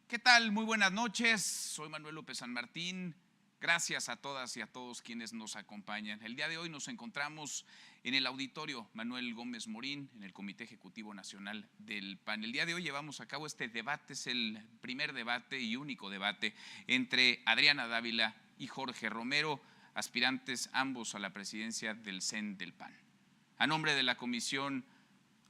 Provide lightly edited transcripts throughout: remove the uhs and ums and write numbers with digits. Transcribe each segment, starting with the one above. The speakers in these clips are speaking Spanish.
¿Qué tal? Muy buenas noches. Soy Manuel López San Martín. Gracias a todas y a todos quienes nos acompañan. El día de hoy nos encontramos en el auditorio Manuel Gómez Morín, en el Comité Ejecutivo Nacional del PAN. El día de hoy llevamos a cabo este debate, es el primer debate y único debate entre Adriana Dávila y Jorge Romero, aspirantes ambos a la presidencia del CEN del PAN. A nombre de la Comisión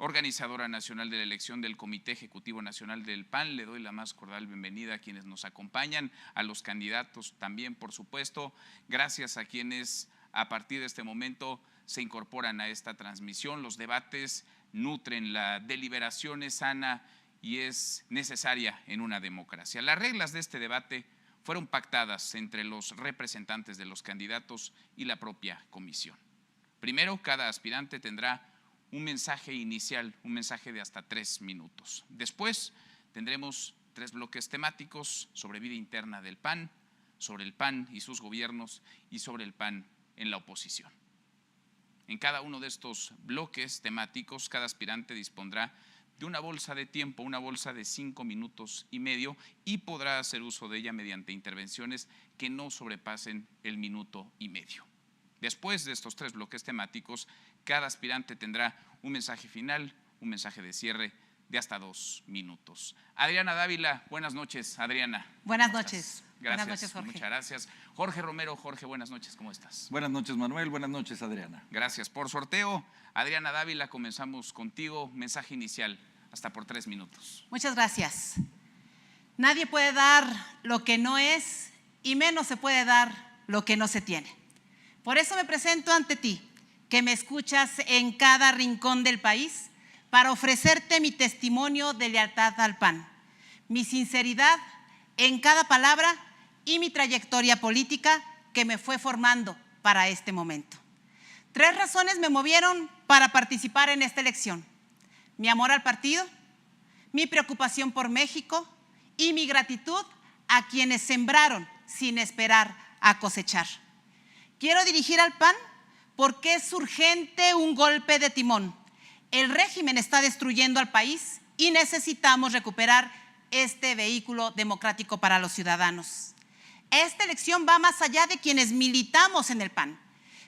Organizadora Nacional de la Elección del Comité Ejecutivo Nacional del PAN, le doy la más cordial bienvenida a quienes nos acompañan, a los candidatos también, por supuesto. Gracias a quienes a partir de este momento se incorporan a esta transmisión. Los debates nutren, la deliberación es sana y es necesaria en una democracia. Las reglas de este debate fueron pactadas entre los representantes de los candidatos y la propia comisión. Primero, cada aspirante tendrá un mensaje inicial, un mensaje de hasta 3 minutos. Después tendremos 3 bloques temáticos sobre vida interna del PAN, sobre el PAN y sus gobiernos y sobre el PAN en la oposición. En cada uno de estos bloques temáticos, cada aspirante dispondrá de una bolsa de tiempo, una bolsa de 5 minutos y medio, y podrá hacer uso de ella mediante intervenciones que no sobrepasen el minuto y medio. Después de estos 3 bloques temáticos, cada aspirante tendrá un mensaje final, un mensaje de cierre de hasta 2 minutos. Adriana Dávila, buenas noches, Adriana. Buenas noches. Gracias, buenas noches, Jorge. Muchas gracias. Jorge Romero, Jorge, buenas noches, ¿cómo estás? Buenas noches, Manuel, buenas noches, Adriana. Gracias. Por sorteo, Adriana Dávila, comenzamos contigo. Mensaje inicial, hasta por 3 minutos. Muchas gracias. Nadie puede dar lo que no es y menos se puede dar lo que no se tiene. Por eso me presento ante ti, que me escuchas en cada rincón del país, para ofrecerte mi testimonio de lealtad al PAN, mi sinceridad en cada palabra y mi trayectoria política que me fue formando para este momento. 3 razones me movieron para participar en esta elección: mi amor al partido, mi preocupación por México y mi gratitud a quienes sembraron sin esperar a cosechar. Quiero dirigir al PAN porque es urgente un golpe de timón. El régimen está destruyendo al país y necesitamos recuperar este vehículo democrático para los ciudadanos. Esta elección va más allá de quienes militamos en el PAN,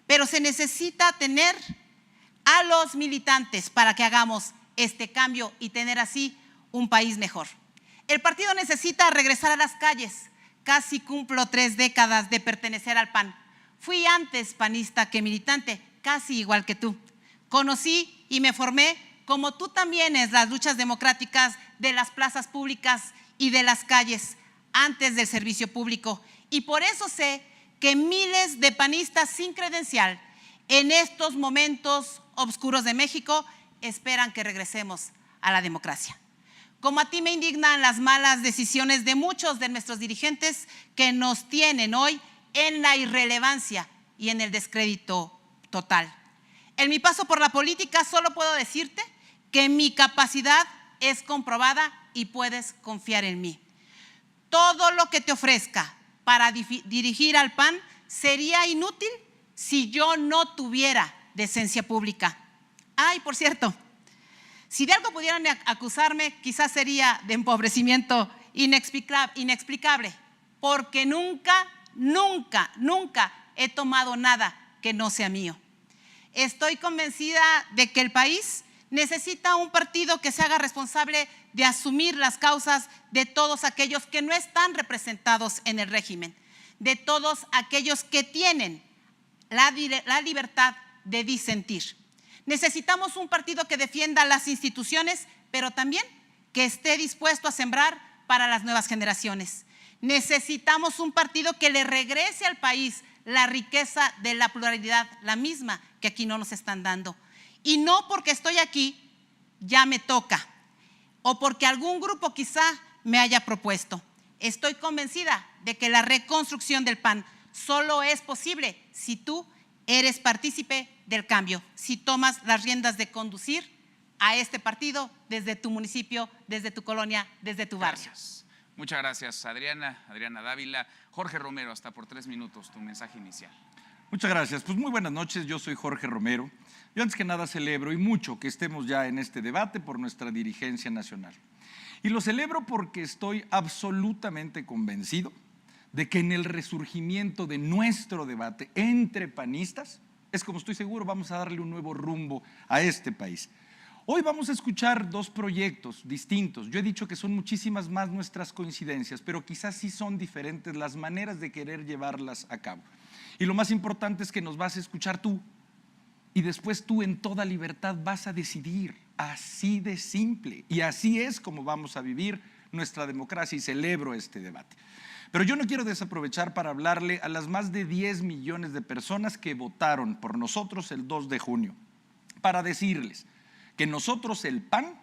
pero se necesita tener a los militantes para que hagamos este cambio y tener así un país mejor. El partido necesita regresar a las calles. Casi cumplo 3 décadas de pertenecer al PAN. Fui antes panista que militante, casi igual que tú. Conocí y me formé, como tú también, en las luchas democráticas de las plazas públicas y de las calles antes del servicio público. Y por eso sé que miles de panistas sin credencial en estos momentos oscuros de México esperan que regresemos a la democracia. Como a ti me indignan las malas decisiones de muchos de nuestros dirigentes que nos tienen hoy en la irrelevancia y en el descrédito total. En mi paso por la política solo puedo decirte que mi capacidad es comprobada y puedes confiar en mí. Todo lo que te ofrezca para dirigir al PAN sería inútil si yo no tuviera decencia pública. Ay, por cierto, si de algo pudieran acusarme, quizás sería de empobrecimiento inexplicable, porque nunca he tomado nada que no sea mío. Estoy convencida de que el país necesita un partido que se haga responsable de asumir las causas de todos aquellos que no están representados en el régimen, de todos aquellos que tienen la libertad de disentir. Necesitamos un partido que defienda las instituciones, pero también que esté dispuesto a sembrar para las nuevas generaciones. Necesitamos un partido que le regrese al país la riqueza de la pluralidad, la misma que aquí no nos están dando. Y no porque estoy aquí, ya me toca, o porque algún grupo quizá me haya propuesto. Estoy convencida de que la reconstrucción del PAN solo es posible si tú eres partícipe del cambio, si tomas las riendas de conducir a este partido desde tu municipio, desde tu colonia, desde tu barrio. Gracias. Muchas gracias, Adriana Dávila. Jorge Romero, hasta por 3 minutos, tu mensaje inicial. Muchas gracias. Pues muy buenas noches, yo soy Jorge Romero. Yo antes que nada celebro y mucho que estemos ya en este debate por nuestra dirigencia nacional. Y lo celebro porque estoy absolutamente convencido de que en el resurgimiento de nuestro debate entre panistas, es como estoy seguro, vamos a darle un nuevo rumbo a este país. Hoy vamos a escuchar dos proyectos distintos. Yo he dicho que son muchísimas más nuestras coincidencias, pero quizás sí son diferentes las maneras de querer llevarlas a cabo. Y lo más importante es que nos vas a escuchar tú y después tú en toda libertad vas a decidir, así de simple. Y así es como vamos a vivir nuestra democracia y celebro este debate. Pero yo no quiero desaprovechar para hablarle a las más de 10 millones de personas que votaron por nosotros el 2 de junio, para decirles que nosotros, el PAN,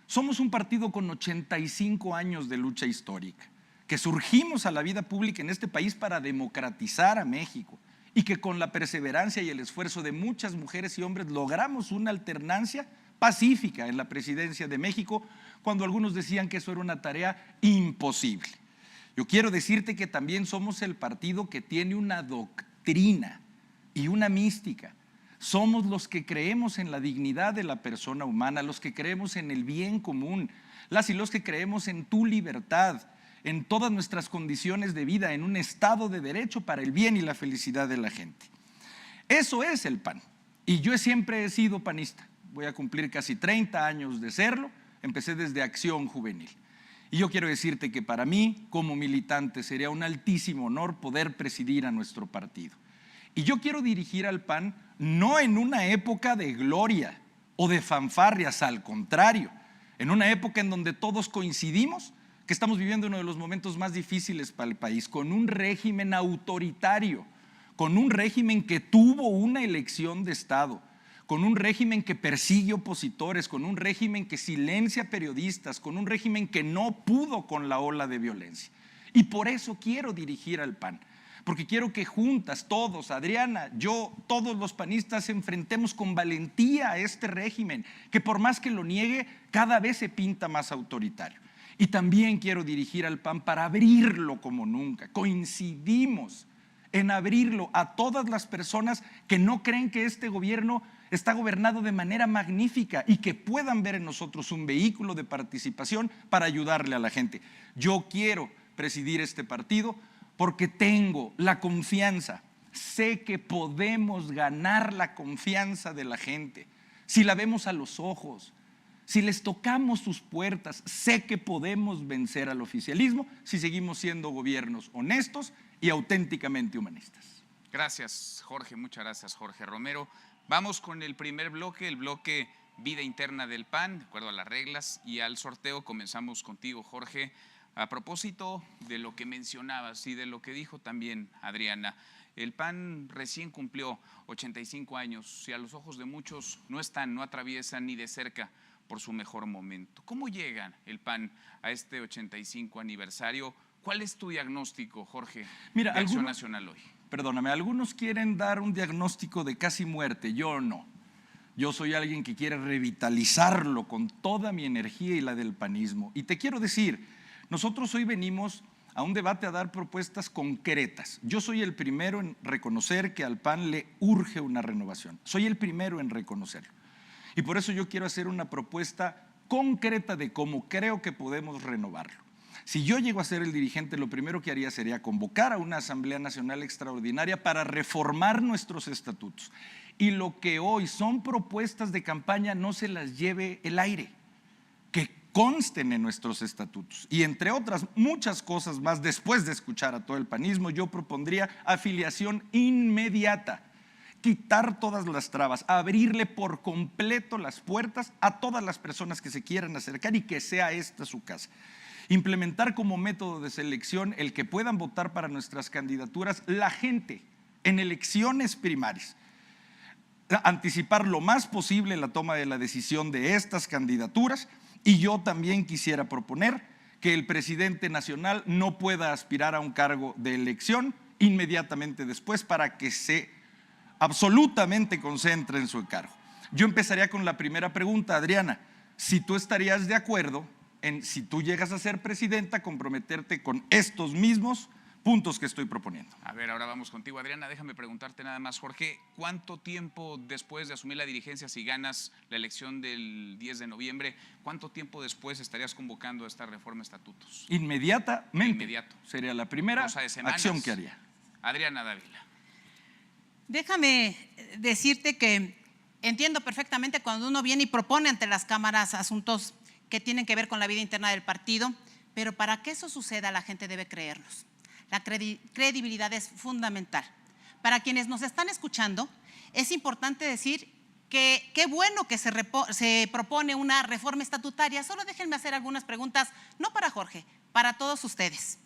somos un partido con 85 años de lucha histórica, que surgimos a la vida pública en este país para democratizar a México y que con la perseverancia y el esfuerzo de muchas mujeres y hombres logramos una alternancia pacífica en la presidencia de México cuando algunos decían que eso era una tarea imposible. Yo quiero decirte que también somos el partido que tiene una doctrina y una mística. Somos los que creemos en la dignidad de la persona humana, los que creemos en el bien común, las y los que creemos en tu libertad, en todas nuestras condiciones de vida, en un estado de derecho para el bien y la felicidad de la gente. Eso es el PAN. Y yo siempre he sido panista. Voy a cumplir casi 30 años de serlo. Empecé desde Acción Juvenil. Y yo quiero decirte que para mí, como militante, sería un altísimo honor poder presidir a nuestro partido. Y yo quiero dirigir al PAN no en una época de gloria o de fanfarrias, al contrario, en una época en donde todos coincidimos que estamos viviendo uno de los momentos más difíciles para el país, con un régimen autoritario, con un régimen que tuvo una elección de Estado, con un régimen que persigue opositores, con un régimen que silencia periodistas, con un régimen que no pudo con la ola de violencia. Y por eso quiero dirigir al PAN, porque quiero que juntas, todos, Adriana, yo, todos los panistas, enfrentemos con valentía a este régimen, que por más que lo niegue, cada vez se pinta más autoritario. Y también quiero dirigir al PAN para abrirlo como nunca. Coincidimos en abrirlo a todas las personas que no creen que este gobierno está gobernado de manera magnífica y que puedan ver en nosotros un vehículo de participación para ayudarle a la gente. Yo quiero presidir este partido porque tengo la confianza, sé que podemos ganar la confianza de la gente. Si la vemos a los ojos, si les tocamos sus puertas, sé que podemos vencer al oficialismo si seguimos siendo gobiernos honestos y auténticamente humanistas. Gracias, Jorge. Muchas gracias, Jorge Romero. Vamos con el primer bloque, el bloque Vida Interna del PAN, de acuerdo a las reglas y al sorteo. Comenzamos contigo, Jorge. A propósito de lo que mencionabas y de lo que dijo también Adriana, el PAN recién cumplió 85 años y a los ojos de muchos no atraviesan ni de cerca por su mejor momento. ¿Cómo llega el PAN a este 85 aniversario? ¿Cuál es tu diagnóstico, Jorge, Mira, de Acción Nacional hoy? Perdóname, algunos quieren dar un diagnóstico de casi muerte, yo no. Yo soy alguien que quiere revitalizarlo con toda mi energía y la del panismo. Y te quiero decir, nosotros hoy venimos a un debate a dar propuestas concretas. Yo soy el primero en reconocer que al PAN le urge una renovación. Soy el primero en reconocerlo. Y por eso yo quiero hacer una propuesta concreta de cómo creo que podemos renovarlo. Si yo llego a ser el dirigente, lo primero que haría sería convocar a una Asamblea Nacional Extraordinaria para reformar nuestros estatutos. Y lo que hoy son propuestas de campaña no se las lleve el aire, que consten en nuestros estatutos. Y entre otras muchas cosas más, después de escuchar a todo el panismo, yo propondría afiliación inmediata, quitar todas las trabas, abrirle por completo las puertas a todas las personas que se quieran acercar y que sea esta su casa. Implementar como método de selección el que puedan votar para nuestras candidaturas la gente en elecciones primarias. Anticipar lo más posible la toma de la decisión de estas candidaturas, y yo también quisiera proponer que el presidente nacional no pueda aspirar a un cargo de elección inmediatamente después para que se absolutamente concentre en su cargo. Yo empezaría con la primera pregunta, Adriana, si tú estarías de acuerdo en, si tú llegas a ser presidenta, comprometerte con estos mismos puntos que estoy proponiendo. A ver, ahora vamos contigo, Adriana. Déjame preguntarte nada más, Jorge. ¿Cuánto tiempo después de asumir la dirigencia, si ganas la elección del 10 de noviembre, cuánto tiempo después estarías convocando esta reforma de estatutos? Inmediatamente. Inmediato. Sería la primera Cosa de semanas. acción que haría. Adriana Dávila. Déjame decirte que entiendo perfectamente cuando uno viene y propone ante las cámaras asuntos que tienen que ver con la vida interna del partido, pero para que eso suceda la gente debe creernos. La credibilidad es fundamental. Para quienes nos están escuchando, es importante decir que qué bueno que se propone una reforma estatutaria. Solo déjenme hacer algunas preguntas, no para Jorge, para todos ustedes.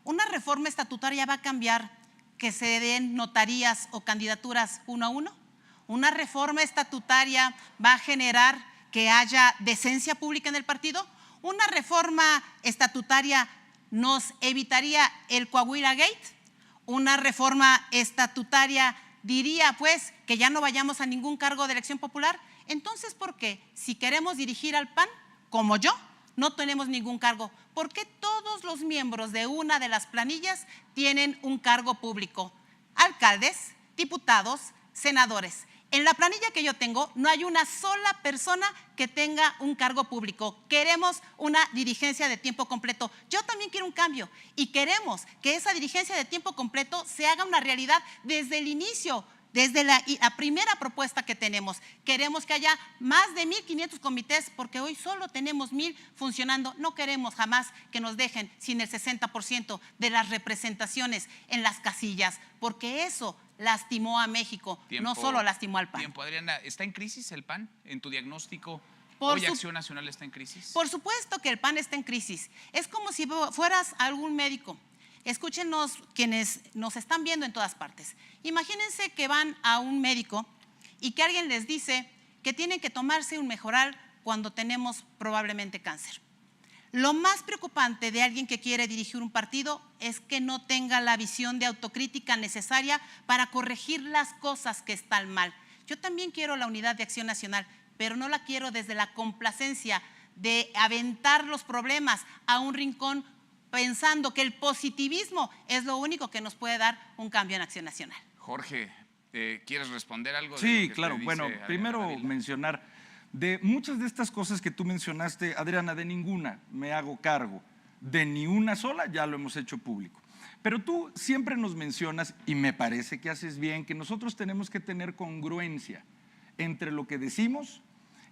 ¿Una reforma estatutaria va a cambiar que se den notarías o candidaturas uno a uno? ¿Una reforma estatutaria va a generar que haya decencia pública en el partido? ¿Una reforma estatutaria nos evitaría el Coahuila Gate? ¿Una reforma estatutaria diría pues que ya no vayamos a ningún cargo de elección popular? Entonces, ¿por qué? Si queremos dirigir al PAN, como yo, no tenemos ningún cargo. ¿Por qué todos los miembros de una de las planillas tienen un cargo público? Alcaldes, diputados, senadores. En la planilla que yo tengo no hay una sola persona que tenga un cargo público. Queremos una dirigencia de tiempo completo. Yo también quiero un cambio y queremos que esa dirigencia de tiempo completo se haga una realidad desde el inicio, desde la primera propuesta que tenemos. Queremos que haya más de 1,500 comités porque hoy solo tenemos 1,000 funcionando. No queremos jamás que nos dejen sin el 60% de las representaciones en las casillas, porque eso lastimó a México, no solo lastimó al PAN. Tiempo, Adriana. ¿Está en crisis el PAN en tu diagnóstico? ¿Hoy Acción Nacional está en crisis? Por supuesto que el PAN está en crisis. Es como si fueras algún médico. Escúchenos quienes nos están viendo en todas partes. Imagínense que van a un médico y que alguien les dice que tienen que tomarse un Mejoral cuando tenemos probablemente cáncer. Lo más preocupante de alguien que quiere dirigir un partido es que no tenga la visión de autocrítica necesaria para corregir las cosas que están mal. Yo también quiero la unidad de Acción Nacional, pero no la quiero desde la complacencia de aventar los problemas a un rincón pensando que el positivismo es lo único que nos puede dar un cambio en Acción Nacional. Jorge, ¿quieres responder algo? Sí, claro. Bueno, primero mencionar, de muchas de estas cosas que tú mencionaste, Adriana, de ninguna me hago cargo, de ni una sola ya lo hemos hecho público. Pero tú siempre nos mencionas, y me parece que haces bien, que nosotros tenemos que tener congruencia entre lo que decimos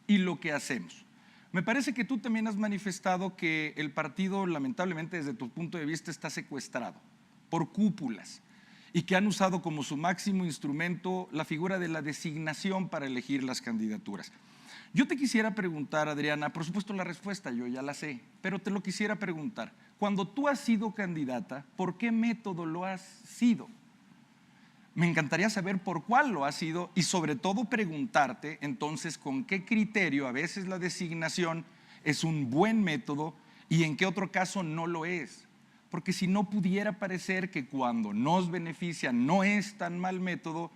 y lo que hacemos. Me parece que tú también has manifestado que el partido, lamentablemente desde tu punto de vista, está secuestrado por cúpulas y que han usado como su máximo instrumento la figura de la designación para elegir las candidaturas. Yo te quisiera preguntar, Adriana, por supuesto la respuesta yo ya la sé, pero te lo quisiera preguntar. Cuando tú has sido candidata, ¿por qué método lo has sido? Me encantaría saber por cuál lo has sido y sobre todo preguntarte entonces con qué criterio a veces la designación es un buen método y en qué otro caso no lo es. Porque si no pudiera parecer que cuando nos beneficia no es tan mal método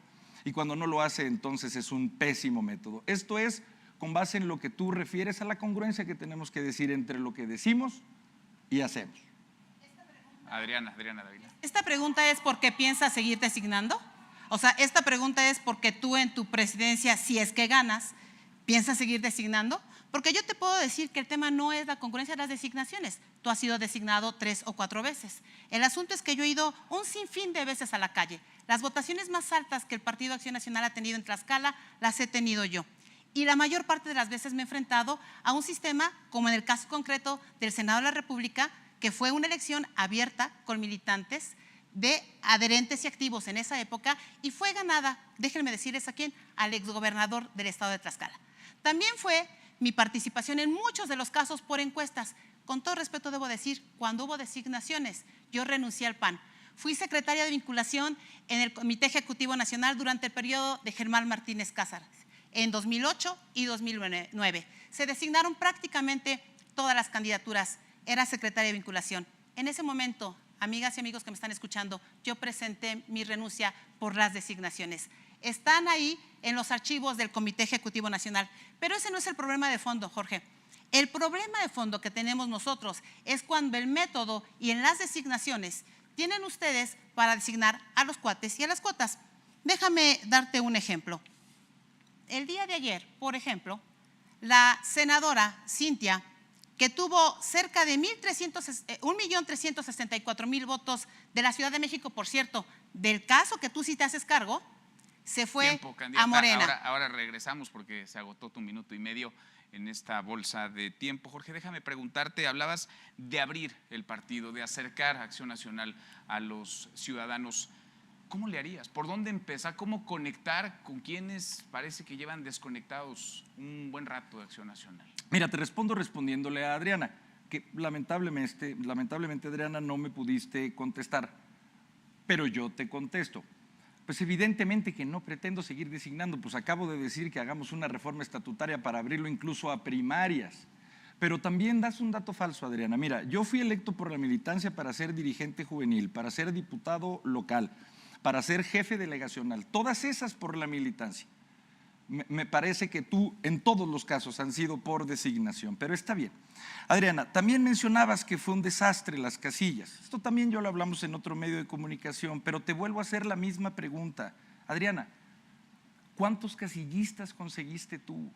y cuando no lo hace entonces es un pésimo método. Esto es con base en lo que tú refieres a la congruencia que tenemos que decir entre lo que decimos y hacemos. Adriana Dávila. ¿Esta pregunta es porque piensas seguir designando? O sea, esta pregunta es porque tú en tu presidencia, si es que ganas, ¿piensas seguir designando? Porque yo te puedo decir que el tema no es la congruencia de las designaciones. Tú has sido designado 3 o 4 veces. El asunto es que yo he ido un sinfín de veces a la calle. Las votaciones más altas que el Partido Acción Nacional ha tenido en Tlaxcala las he tenido yo. Y la mayor parte de las veces me he enfrentado a un sistema, como en el caso concreto del Senado de la República, que fue una elección abierta con militantes de adherentes y activos en esa época y fue ganada, déjenme decirles a quién, al exgobernador del estado de Tlaxcala. También fue mi participación en muchos de los casos por encuestas. Con todo respeto debo decir, cuando hubo designaciones, yo renuncié al PAN. Fui secretaria de vinculación en el Comité Ejecutivo Nacional durante el periodo de Germán Martínez Cázares, en 2008 y 2009. Se designaron prácticamente todas las candidaturas. Era secretaria de vinculación. En ese momento, amigas y amigos que me están escuchando, yo presenté mi renuncia por las designaciones. Están ahí en los archivos del Comité Ejecutivo Nacional. Pero ese no es el problema de fondo, Jorge. El problema de fondo que tenemos nosotros es cuando el método y en las designaciones tienen ustedes para designar a los cuates y a las cuotas. Déjame darte un ejemplo. El día de ayer, por ejemplo, la senadora Cintia, que tuvo cerca de 1.364.000 votos de la Ciudad de México, por cierto, del caso que tú sí te haces cargo, se fue a Morena. Ahora regresamos porque se agotó tu minuto y medio en esta bolsa de tiempo. Jorge, déjame preguntarte, hablabas de abrir el partido, de acercar a Acción Nacional a los ciudadanos. ¿Cómo le harías? ¿Por dónde empezar? ¿Cómo conectar con quienes parece que llevan desconectados un buen rato de Acción Nacional? Mira, te respondo respondiéndole a Adriana, que lamentablemente Adriana no me pudiste contestar, pero yo te contesto. Pues evidentemente que no pretendo seguir designando, pues acabo de decir que hagamos una reforma estatutaria para abrirlo incluso a primarias. Pero también das un dato falso, Adriana. Mira, yo fui electo por la militancia para ser dirigente juvenil, para ser diputado local, para ser jefe delegacional, todas esas por la militancia. Me parece que tú en todos los casos han sido por designación, pero está bien. Adriana, también mencionabas que fue un desastre las casillas. Esto también yo lo hablamos en otro medio de comunicación, pero te vuelvo a hacer la misma pregunta. Adriana, ¿cuántos casillistas conseguiste tú?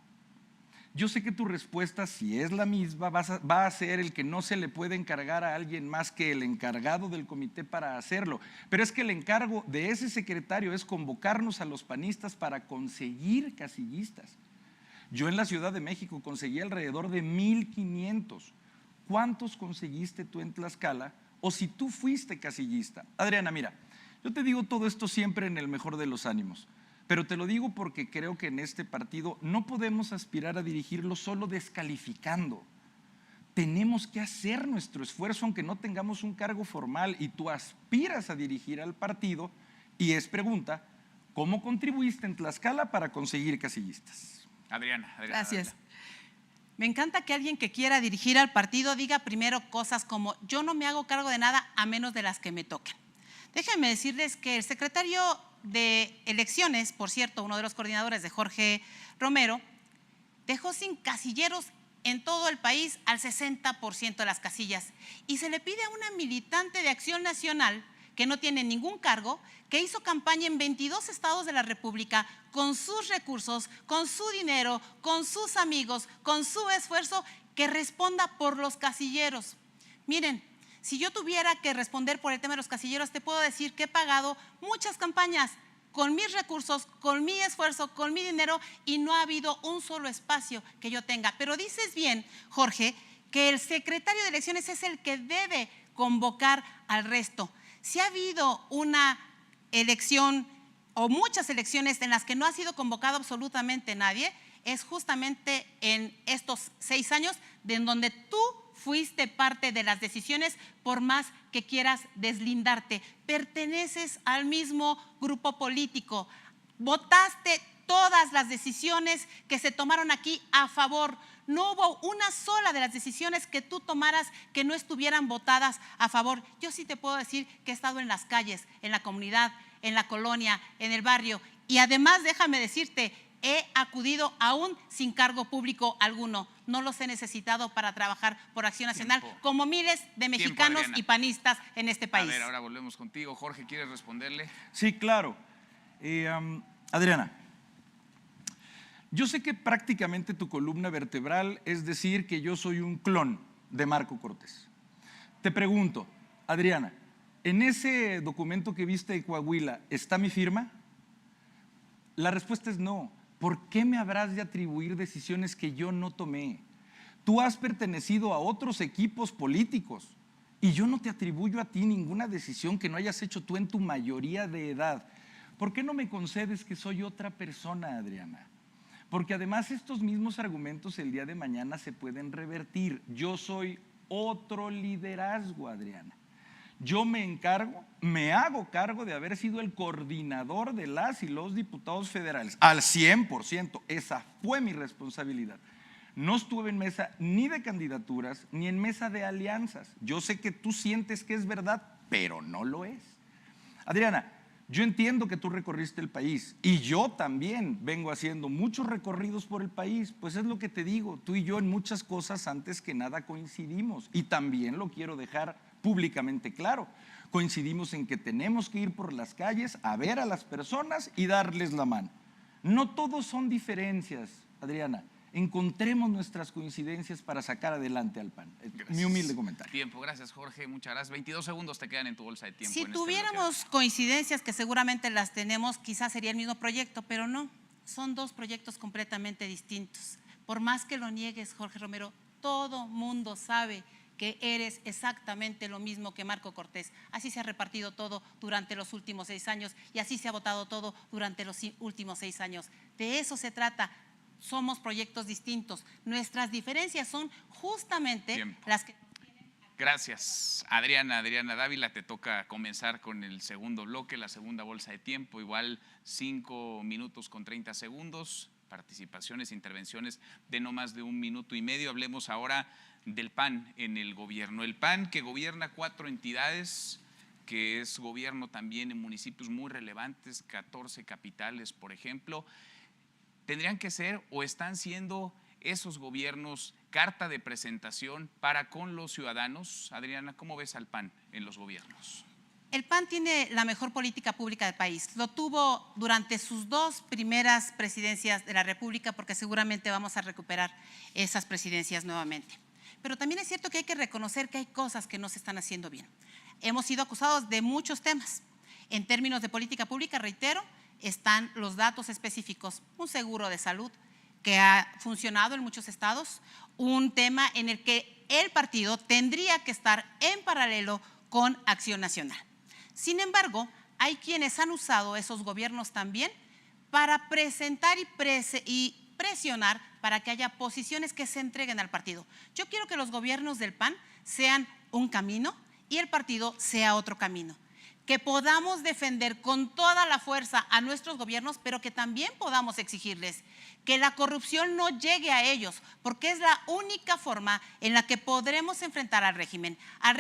Yo sé que tu respuesta, si es la misma, va a ser el que no se le puede encargar a alguien más que el encargado del comité para hacerlo. Pero es que el encargo de ese secretario es convocarnos a los panistas para conseguir casillistas. Yo en la Ciudad de México conseguí alrededor de 1,500. ¿Cuántos conseguiste tú en Tlaxcala? O si tú fuiste casillista. Adriana, mira, yo te digo todo esto siempre en el mejor de los ánimos. Pero te lo digo porque creo que en este partido no podemos aspirar a dirigirlo solo descalificando. Tenemos que hacer nuestro esfuerzo aunque no tengamos un cargo formal y tú aspiras a dirigir al partido y es pregunta, ¿cómo contribuiste en Tlaxcala para conseguir casillistas? Adriana. Gracias. Me encanta que alguien que quiera dirigir al partido diga primero cosas como yo no me hago cargo de nada a menos de las que me toquen. Déjenme decirles que el secretario de elecciones, por cierto, uno de los coordinadores de Jorge Romero, dejó sin casilleros en todo el país al 60% de las casillas y se le pide a una militante de Acción Nacional que no tiene ningún cargo, que hizo campaña en 22 estados de la República con sus recursos, con su dinero, con sus amigos, con su esfuerzo, que responda por los casilleros. Miren, si yo tuviera que responder por el tema de los casilleros, te puedo decir que he pagado muchas campañas con mis recursos, con mi esfuerzo, con mi dinero y no ha habido un solo espacio que yo tenga. Pero dices bien, Jorge, que el secretario de elecciones es el que debe convocar al resto. Si ha habido una elección o muchas elecciones en las que no ha sido convocado absolutamente nadie, es justamente en estos 6 años en donde tú fuiste parte de las decisiones, por más que quieras deslindarte. Perteneces al mismo grupo político. Votaste todas las decisiones que se tomaron aquí a favor. No hubo una sola de las decisiones que tú tomaras que no estuvieran votadas a favor. Yo sí te puedo decir que he estado en las calles, en la comunidad, en la colonia, en el barrio. Y además, déjame decirte, he acudido aún sin cargo público alguno. No los he necesitado para trabajar por Acción Nacional, como miles de mexicanos y panistas en este país. A ver, ahora volvemos contigo. Jorge, ¿quieres responderle? Sí, claro. Adriana, yo sé que prácticamente tu columna vertebral es decir que yo soy un clon de Marco Cortés. Te pregunto, Adriana, ¿en ese documento que viste de Coahuila está mi firma? La respuesta es no. ¿Por qué me habrás de atribuir decisiones que yo no tomé? Tú has pertenecido a otros equipos políticos y yo no te atribuyo a ti ninguna decisión que no hayas hecho tú en tu mayoría de edad. ¿Por qué no me concedes que soy otra persona, Adriana? Porque además estos mismos argumentos el día de mañana se pueden revertir. Yo soy otro liderazgo, Adriana. Yo me hago cargo de haber sido el coordinador de las y los diputados federales, al 100%, esa fue mi responsabilidad. No estuve en mesa ni de candidaturas, ni en mesa de alianzas. Yo sé que tú sientes que es verdad, pero no lo es. Adriana, yo entiendo que tú recorriste el país y yo también vengo haciendo muchos recorridos por el país, pues es lo que te digo, tú y yo en muchas cosas antes que nada coincidimos y también lo quiero dejar públicamente claro. Coincidimos en que tenemos que ir por las calles a ver a las personas y darles la mano. No todos son diferencias, Adriana. Encontremos nuestras coincidencias para sacar adelante al PAN. Gracias. Mi humilde comentario. Tiempo, gracias Jorge, muchas gracias. 22 segundos te quedan en tu bolsa de tiempo. Si en este tuviéramos bloque. coincidencias, que seguramente las tenemos, quizás sería el mismo proyecto, pero no, son dos proyectos completamente distintos. Por más que lo niegues, Jorge Romero, todo mundo sabe que eres exactamente lo mismo que Marco Cortés. Así se ha repartido todo durante los últimos 6 años y así se ha votado todo durante los últimos 6 años. De eso se trata. Somos proyectos distintos. Nuestras diferencias son justamente las que… Gracias, Adriana Dávila, te toca comenzar con el segundo bloque, la segunda bolsa de tiempo, igual 5 minutos con 30 segundos, participaciones, intervenciones de no más de 1 minuto y medio. Hablemos ahora del PAN en el gobierno. El PAN, que gobierna 4 entidades, que es gobierno también en municipios muy relevantes, 14 capitales, por ejemplo. ¿Tendrían que ser o están siendo esos gobiernos carta de presentación para con los ciudadanos? Adriana, ¿cómo ves al PAN en los gobiernos? El PAN tiene la mejor política pública del país. Lo tuvo durante sus 2 primeras presidencias de la República, porque seguramente vamos a recuperar esas presidencias nuevamente. Pero también es cierto que hay que reconocer que hay cosas que no se están haciendo bien. Hemos sido acusados de muchos temas. En términos de política pública, reitero, están los datos específicos, un seguro de salud que ha funcionado en muchos estados, un tema en el que el partido tendría que estar en paralelo con Acción Nacional. Sin embargo, hay quienes han usado esos gobiernos también para presentar y presionar para que haya posiciones que se entreguen al partido. Yo quiero que los gobiernos del PAN sean un camino y el partido sea otro camino. Que podamos defender con toda la fuerza a nuestros gobiernos, pero que también podamos exigirles que la corrupción no llegue a ellos, porque es la única forma en la que podremos enfrentar al régimen al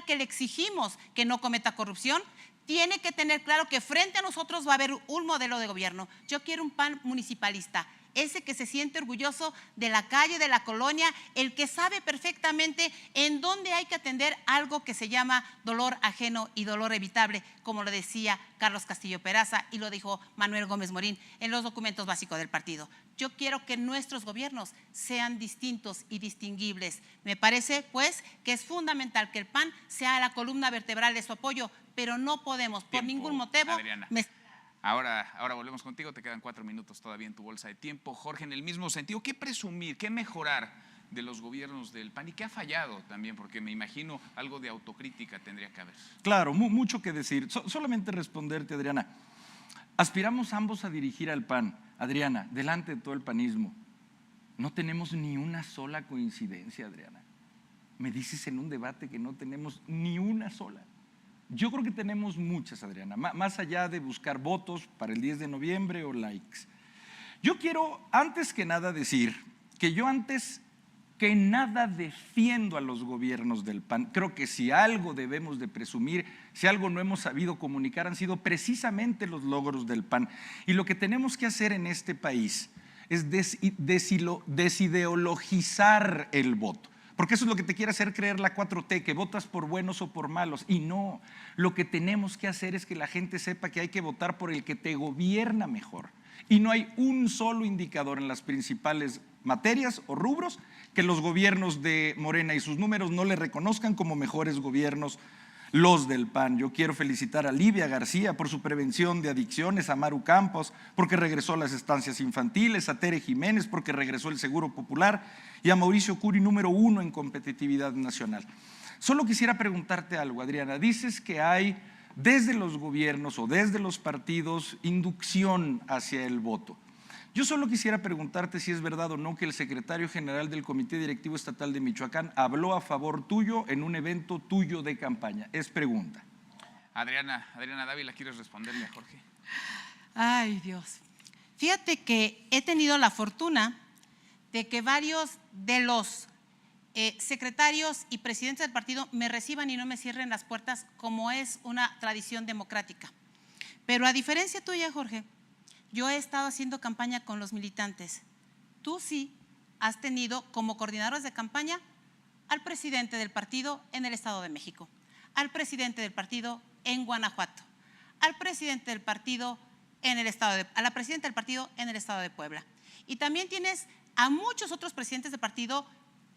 que le exigimos que no cometa corrupción. Tiene que tener claro que frente a nosotros va a haber un modelo de gobierno. Yo quiero un PAN municipalista, ese que se siente orgulloso de la calle, de la colonia, el que sabe perfectamente en dónde hay que atender algo que se llama dolor ajeno y dolor evitable, como lo decía Carlos Castillo Peraza y lo dijo Manuel Gómez Morín en los documentos básicos del partido. Yo quiero que nuestros gobiernos sean distintos y distinguibles. Me parece, pues, que es fundamental que el PAN sea la columna vertebral de su apoyo, pero no podemos, por ningún motivo… Adriana. Ahora volvemos contigo, te quedan 4 minutos todavía en tu bolsa de tiempo. Jorge, en el mismo sentido, ¿qué presumir, qué mejorar de los gobiernos del PAN y qué ha fallado también? Porque me imagino algo de autocrítica tendría que haber. Claro, mucho que decir. Solamente responderte, Adriana. Aspiramos ambos a dirigir al PAN. Adriana, delante de todo el panismo, no tenemos ni una sola coincidencia, Adriana. Me dices en un debate que no tenemos ni una sola. Yo creo que tenemos muchas, Adriana, más allá de buscar votos para el 10 de noviembre o likes. Yo quiero, antes que nada, decir que yo antes que nada defiendo a los gobiernos del PAN. Creo que si algo debemos de presumir, si algo no hemos sabido comunicar, han sido precisamente los logros del PAN. Y lo que tenemos que hacer en este país es desideologizar el voto. Porque eso es lo que te quiere hacer creer la 4T, que votas por buenos o por malos. Y no, lo que tenemos que hacer es que la gente sepa que hay que votar por el que te gobierna mejor. Y no hay un solo indicador en las principales materias o rubros que los gobiernos de Morena y sus números no le reconozcan como mejores gobiernos los del PAN. Yo quiero felicitar a Livia García por su prevención de adicciones, a Maru Campos porque regresó a las estancias infantiles, a Tere Jiménez porque regresó el Seguro Popular y a Mauricio Curi, número 1 en competitividad nacional. Solo quisiera preguntarte algo, Adriana. Dices que hay desde los gobiernos o desde los partidos inducción hacia el voto. Yo solo quisiera preguntarte si es verdad o no que el secretario general del Comité Directivo Estatal de Michoacán habló a favor tuyo en un evento tuyo de campaña. Es pregunta. Adriana Dávila, ¿quieres responderle a Jorge? Ay, Dios. Fíjate que he tenido la fortuna de que varios de los secretarios y presidentes del partido me reciban y no me cierren las puertas, como es una tradición democrática. Pero a diferencia tuya, Jorge, yo he estado haciendo campaña con los militantes. Tú sí has tenido como coordinadores de campaña al presidente del partido en el Estado de México. al presidente del partido en Guanajuato, al presidente del partido en el estado a la presidenta del partido en el estado de Puebla. Y también tienes a muchos otros presidentes de partido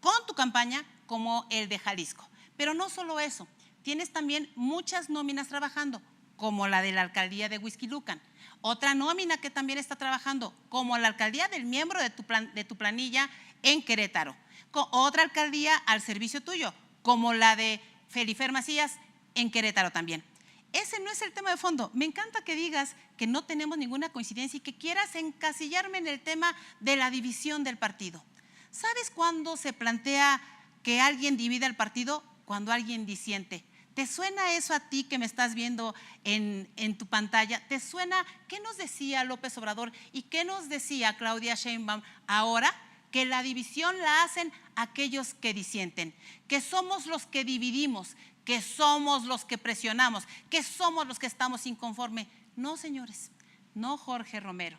con tu campaña, como el de Jalisco. Pero no solo eso, tienes también muchas nóminas trabajando, como la de la alcaldía de Huixquilucan. Otra nómina que también está trabajando, como la alcaldía del miembro de tu planilla en Querétaro. Otra alcaldía al servicio tuyo, como la de Felifer Macías en Querétaro también. Ese no es el tema de fondo. Me encanta que digas que no tenemos ninguna coincidencia y que quieras encasillarme en el tema de la división del partido. ¿Sabes cuándo se plantea que alguien divida el partido? Cuando alguien disiente. ¿Te suena eso a ti que me estás viendo en tu pantalla? ¿Te suena qué nos decía López Obrador y qué nos decía Claudia Sheinbaum ahora? Que la división la hacen aquellos que disienten, que somos los que dividimos, que somos los que presionamos, que somos los que estamos inconformes. No, señores, no, Jorge Romero.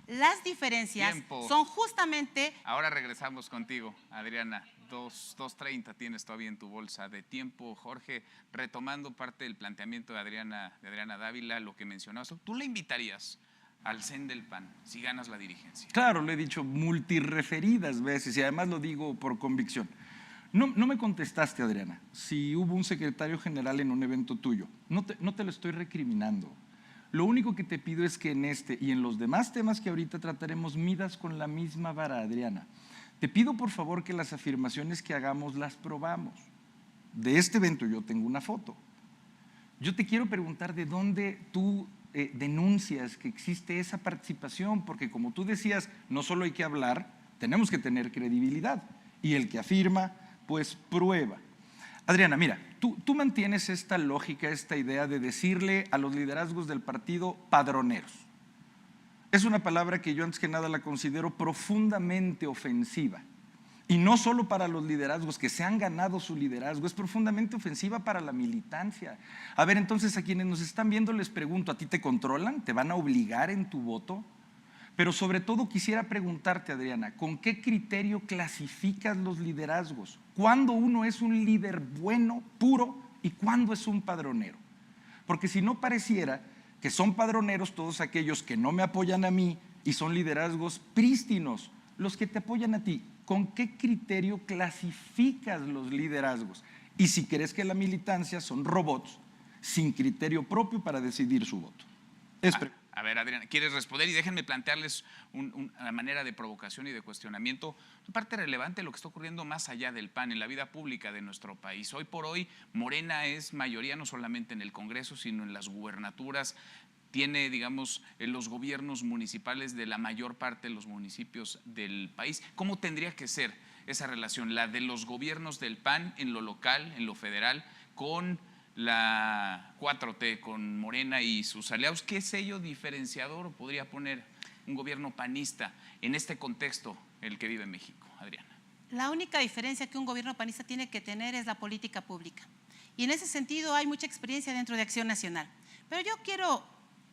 Las diferencias son justamente… Ahora regresamos contigo, Adriana. 2:30 tienes todavía en tu bolsa de tiempo, Jorge. Retomando parte del planteamiento de Adriana Dávila, lo que mencionabas, ¿tú le invitarías al CEN del PAN si ganas la dirigencia? Claro, lo he dicho multireferidas veces y además lo digo por convicción. No me contestaste, Adriana, si hubo un secretario general en un evento tuyo. No te lo estoy recriminando. Lo único que te pido es que en este y en los demás temas que ahorita trataremos midas con la misma vara, Adriana. Te pido por favor que las afirmaciones que hagamos las probamos. De este evento yo tengo una foto. Yo te quiero preguntar de dónde tú denuncias que existe esa participación, porque como tú decías, no solo hay que hablar, tenemos que tener credibilidad. Y el que afirma, pues prueba. Adriana, mira, tú mantienes esta lógica, esta idea de decirle a los liderazgos del partido padroneros. Es una palabra que yo antes que nada la considero profundamente ofensiva. Y no solo para los liderazgos que se han ganado su liderazgo, es profundamente ofensiva para la militancia. A ver, entonces a quienes nos están viendo les pregunto, ¿a ti te controlan? ¿Te van a obligar en tu voto? Pero sobre todo quisiera preguntarte, Adriana, ¿con qué criterio clasificas los liderazgos? ¿Cuándo uno es un líder bueno, puro, y cuándo es un padronero? Porque si no pareciera que son padroneros todos aquellos que no me apoyan a mí y son liderazgos prístinos los que te apoyan a ti. ¿Con qué criterio clasificas los liderazgos? Y si crees que la militancia son robots sin criterio propio para decidir su voto. A ver, Adriana, ¿quieres responder? Y déjenme plantearles una manera de provocación y de cuestionamiento, una parte relevante de lo que está ocurriendo más allá del PAN, en la vida pública de nuestro país. Hoy por hoy, Morena es mayoría no solamente en el Congreso, sino en las gubernaturas. Tiene, digamos, los gobiernos municipales de la mayor parte de los municipios del país. ¿Cómo tendría que ser esa relación, la de los gobiernos del PAN en lo local, en lo federal, con la 4T, con Morena y sus aliados? ¿Qué sello diferenciador podría poner un gobierno panista en este contexto en el que vive México, Adriana? La única diferencia que un gobierno panista tiene que tener es la política pública. Y en ese sentido hay mucha experiencia dentro de Acción Nacional. Pero yo quiero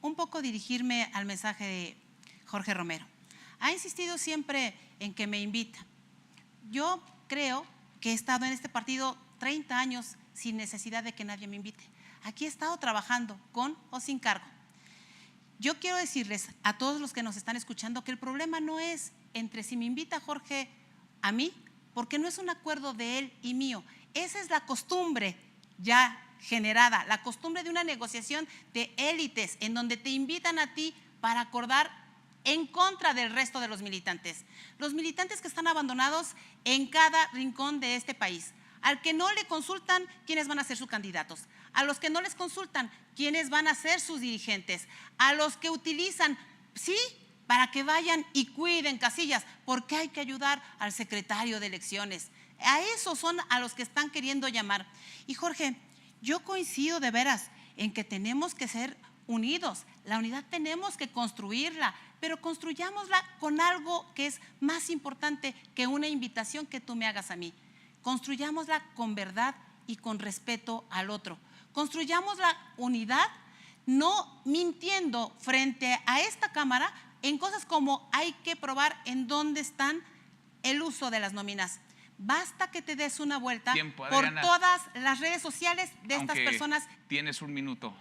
un poco dirigirme al mensaje de Jorge Romero. Ha insistido siempre en que me invita. Yo creo que he estado en este partido 30 años sin necesidad de que nadie me invite. Aquí he estado trabajando con o sin cargo. Yo quiero decirles a todos los que nos están escuchando que el problema no es entre si me invita Jorge a mí, porque no es un acuerdo de él y mío. Esa es la costumbre ya generada, la costumbre de una negociación de élites en donde te invitan a ti para acordar en contra del resto de los militantes. Los militantes que están abandonados en cada rincón de este país. Al que no le consultan quiénes van a ser sus candidatos, a los que no les consultan quiénes van a ser sus dirigentes, a los que utilizan, sí, para que vayan y cuiden casillas, porque hay que ayudar al secretario de elecciones. A esos son a los que están queriendo llamar. Y Jorge, yo coincido de veras en que tenemos que ser unidos, la unidad tenemos que construirla, pero construyámosla con algo que es más importante que una invitación que tú me hagas a mí. Construyámosla con verdad y con respeto al otro. Construyamos la unidad no mintiendo frente a esta Cámara en cosas como hay que probar en dónde están el uso de las nóminas. basta que te des una vuelta Tiempo, por Adriana. todas las redes sociales de estas Aunque personas. tienes un minuto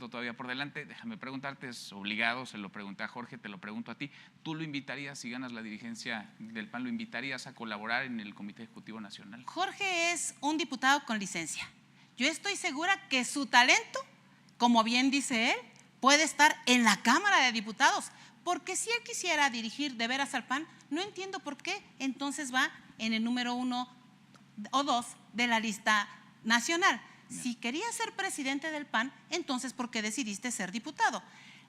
todavía por delante. Déjame preguntarte, es obligado, se lo pregunté a Jorge, te lo pregunto a ti. ¿Tú lo invitarías, si ganas la dirigencia del PAN, lo invitarías a colaborar en el Comité Ejecutivo Nacional? Jorge es un diputado con licencia. Yo estoy segura que su talento, como bien dice él, puede estar en la Cámara de Diputados, porque si él quisiera dirigir de veras al PAN, no entiendo por qué entonces va en el número 1 o 2 de la lista nacional. Si querías ser presidente del PAN, entonces ¿por qué decidiste ser diputado?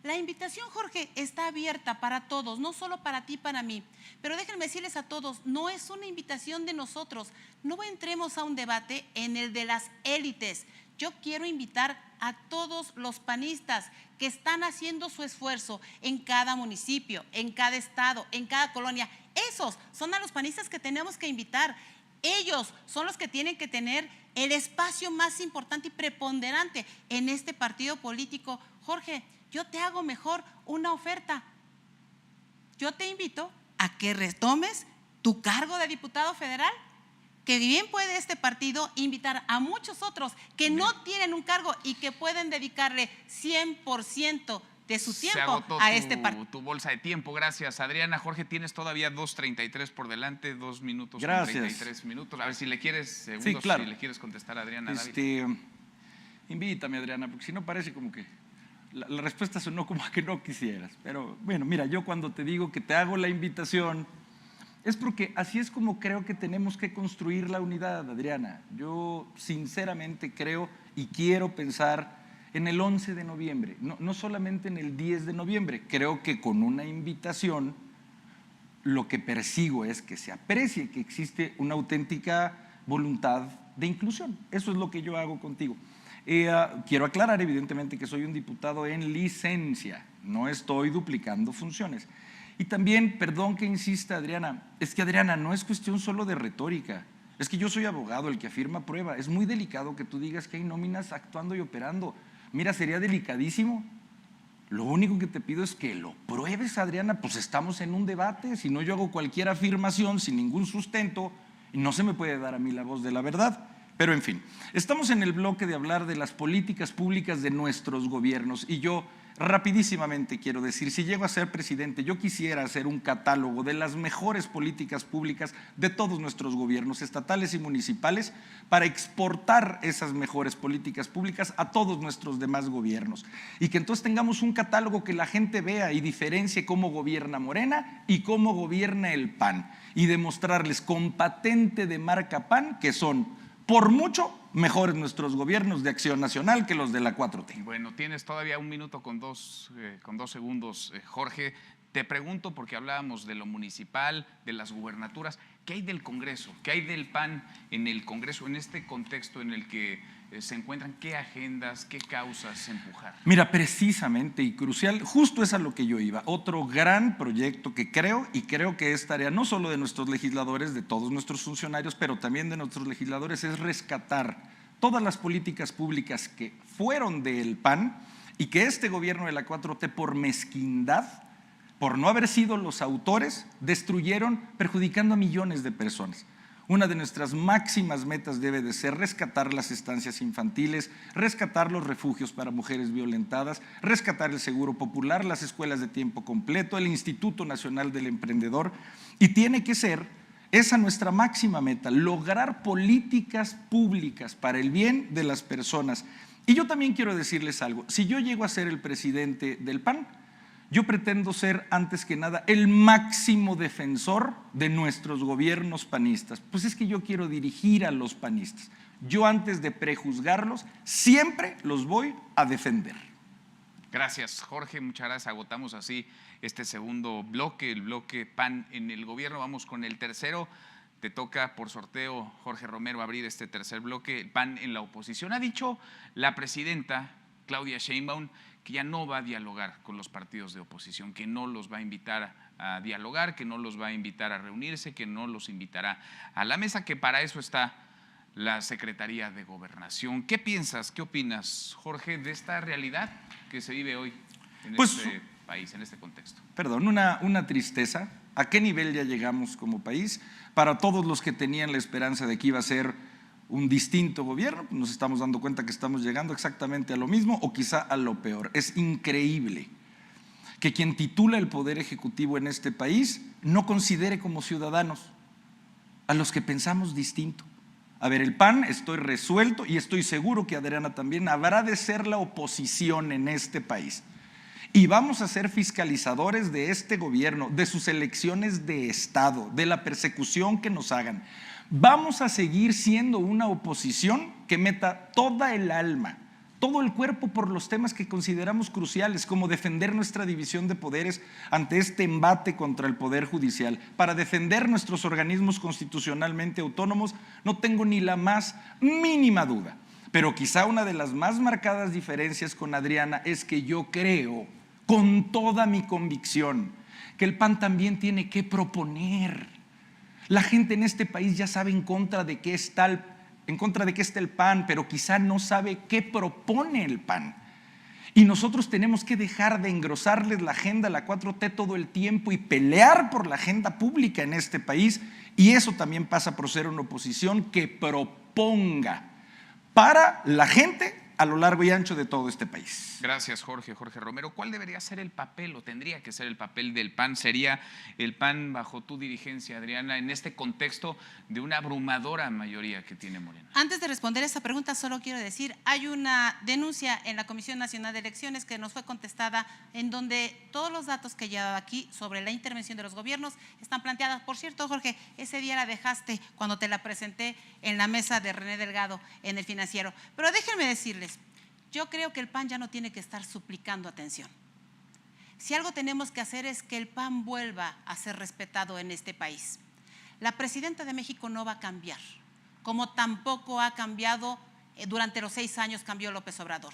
La invitación, Jorge, está abierta para todos, no solo para ti, para mí. Pero déjenme decirles a todos, no es una invitación de nosotros. No entremos a un debate en el de las élites. Yo quiero invitar a todos los panistas que están haciendo su esfuerzo en cada municipio, en cada estado, en cada colonia. Esos son a los panistas que tenemos que invitar. Ellos son los que tienen que tener el espacio más importante y preponderante en este partido político. Jorge, yo te hago mejor una oferta. Yo te invito a que retomes tu cargo de diputado federal, que bien puede este partido invitar a muchos otros que no tienen un cargo y que pueden dedicarle 100% de su Se tiempo agotó a este partido. tu bolsa de tiempo, gracias Adriana. Jorge, tienes todavía 2:33 por delante, 2 minutos Gracias. con 33 minutos. A ver si le quieres segundos, Sí, claro. si le quieres contestar a Adriana Dávila. Invítame, Adriana, porque si no parece como que la respuesta sonó como a que no quisieras. Pero bueno, mira, yo cuando te digo que te hago la invitación, es porque así es como creo que tenemos que construir la unidad, Adriana. Yo sinceramente creo y quiero pensar en el 11 de noviembre, no solamente en el 10 de noviembre. Creo que con una invitación lo que persigo es que se aprecie que existe una auténtica voluntad de inclusión. Eso es lo que yo hago contigo. Quiero aclarar evidentemente que soy un diputado en licencia, no estoy duplicando funciones. Y también, perdón que insista, Adriana, es que Adriana, no es cuestión solo de retórica. Es que yo soy abogado, el que afirma prueba. Es muy delicado que tú digas que hay nóminas actuando y operando. Mira, sería delicadísimo. Lo único que te pido es que lo pruebes, Adriana. Pues estamos en un debate. Si no, yo hago cualquier afirmación sin ningún sustento y no se me puede dar a mí la voz de la verdad. Pero en fin, estamos en el bloque de hablar de las políticas públicas de nuestros gobiernos y yo rapidísimamente quiero decir, si llego a ser presidente, yo quisiera hacer un catálogo de las mejores políticas públicas de todos nuestros gobiernos estatales y municipales para exportar esas mejores políticas públicas a todos nuestros demás gobiernos y que entonces tengamos un catálogo que la gente vea y diferencie cómo gobierna Morena y cómo gobierna el PAN y demostrarles con patente de marca PAN que son por mucho mejores nuestros gobiernos de Acción Nacional que los de la 4T. Bueno, tienes todavía 1 minuto con 2 segundos, Jorge. Te pregunto, porque hablábamos de lo municipal, de las gubernaturas, ¿qué hay del Congreso? ¿Qué hay del PAN en el Congreso, en este contexto en el que se encuentran? ¿Qué agendas, qué causas empujar? Mira, precisamente y crucial, justo es a lo que yo iba. Otro gran proyecto que creo que es tarea no solo de nuestros legisladores, de todos nuestros funcionarios, pero también de nuestros legisladores, es rescatar todas las políticas públicas que fueron del PAN y que este gobierno de la 4T por mezquindad, por no haber sido los autores, destruyeron perjudicando a millones de personas. Una de nuestras máximas metas debe de ser rescatar las estancias infantiles, rescatar los refugios para mujeres violentadas, rescatar el seguro popular, las escuelas de tiempo completo, el Instituto Nacional del Emprendedor. Y tiene que ser esa nuestra máxima meta, lograr políticas públicas para el bien de las personas. Y yo también quiero decirles algo, si yo llego a ser el presidente del PAN, yo pretendo ser, antes que nada, el máximo defensor de nuestros gobiernos panistas. Pues es que yo quiero dirigir a los panistas. Yo, antes de prejuzgarlos, siempre los voy a defender. Gracias, Jorge. Muchas gracias. Agotamos así este segundo bloque, el bloque PAN en el gobierno. Vamos con el tercero. Te toca por sorteo, Jorge Romero, abrir este tercer bloque, el PAN en la oposición. Ha dicho la presidenta Claudia Sheinbaum que ya no va a dialogar con los partidos de oposición, que no los va a invitar a dialogar, que no los va a invitar a reunirse, que no los invitará a la mesa, que para eso está la Secretaría de Gobernación. ¿Qué piensas, qué opinas, Jorge, de esta realidad que se vive hoy en este país, en este contexto? Perdón, una tristeza ¿A qué nivel ya llegamos como país? Para todos los que tenían la esperanza de que iba a ser un distinto gobierno, nos estamos dando cuenta que estamos llegando exactamente a lo mismo o quizá a lo peor. Es increíble que quien titula el poder ejecutivo en este país no considere como ciudadanos a los que pensamos distinto. A ver, el PAN, estoy resuelto y estoy seguro que Adriana también, habrá de ser la oposición en este país. Y vamos a ser fiscalizadores de este gobierno, de sus elecciones de Estado, de la persecución que nos hagan. Vamos a seguir siendo una oposición que meta toda el alma, todo el cuerpo por los temas que consideramos cruciales, como defender nuestra división de poderes ante este embate contra el Poder Judicial. Para defender nuestros organismos constitucionalmente autónomos, no tengo ni la más mínima duda. Pero quizá una de las más marcadas diferencias con Adriana es que yo creo, con toda mi convicción, que el PAN también tiene que proponer. La gente en este país ya sabe en contra de qué está el PAN, pero quizá no sabe qué propone el PAN. Y nosotros tenemos que dejar de engrosarles la agenda a la 4T todo el tiempo y pelear por la agenda pública en este país. Y eso también pasa por ser una oposición que proponga para la gente a lo largo y ancho de todo este país. Gracias, Jorge Romero. ¿Cuál debería ser el papel o tendría que ser el papel del PAN? ¿Sería el PAN bajo tu dirigencia, Adriana, en este contexto de una abrumadora mayoría que tiene Morena? Antes de responder esta pregunta, solo quiero decir, hay una denuncia en la Comisión Nacional de Elecciones que nos fue contestada, en donde todos los datos que he dado aquí sobre la intervención de los gobiernos están planteadas. Por cierto, Jorge, ese día la dejaste cuando te la presenté en la mesa de René Delgado en El Financiero. Pero déjenme decirles, yo creo que el PAN ya no tiene que estar suplicando atención. Si algo tenemos que hacer es que el PAN vuelva a ser respetado en este país. La presidenta de México no va a cambiar, como tampoco ha cambiado durante los 6 años cambió López Obrador.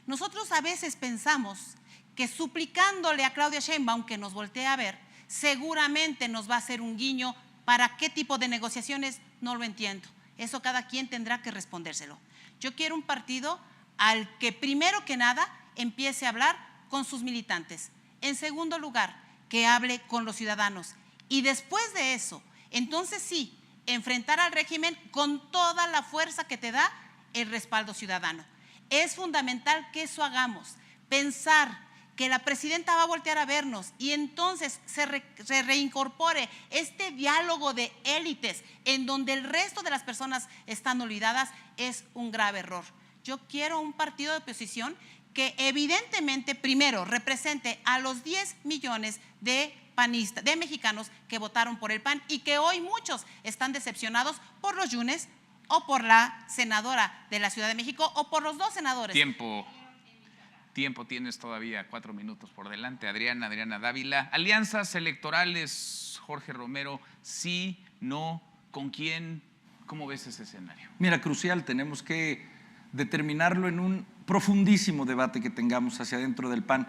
Nosotros a veces pensamos que suplicándole a Claudia Sheinbaum que nos voltee a ver, seguramente nos va a hacer un guiño. ¿Para qué tipo de negociaciones? No lo entiendo. Eso cada quien tendrá que respondérselo. Yo quiero un partido al que primero que nada empiece a hablar con sus militantes. En segundo lugar, que hable con los ciudadanos. Y después de eso, entonces sí, enfrentar al régimen con toda la fuerza que te da el respaldo ciudadano. Es fundamental que eso hagamos. Pensar que la presidenta va a voltear a vernos y entonces se reincorpore este diálogo de élites en donde el resto de las personas están olvidadas es un grave error. Yo quiero un partido de oposición que evidentemente primero represente a los 10 millones de panistas, de mexicanos que votaron por el PAN y que hoy muchos están decepcionados por los Yunes o por la senadora de la Ciudad de México o por los 2 senadores. Tiempo tienes todavía, 4 minutos por delante. Adriana Dávila. Alianzas electorales, Jorge Romero, sí, no, ¿con quién? ¿Cómo ves ese escenario? Mira, crucial, tenemos que determinarlo en un profundísimo debate que tengamos hacia adentro del PAN.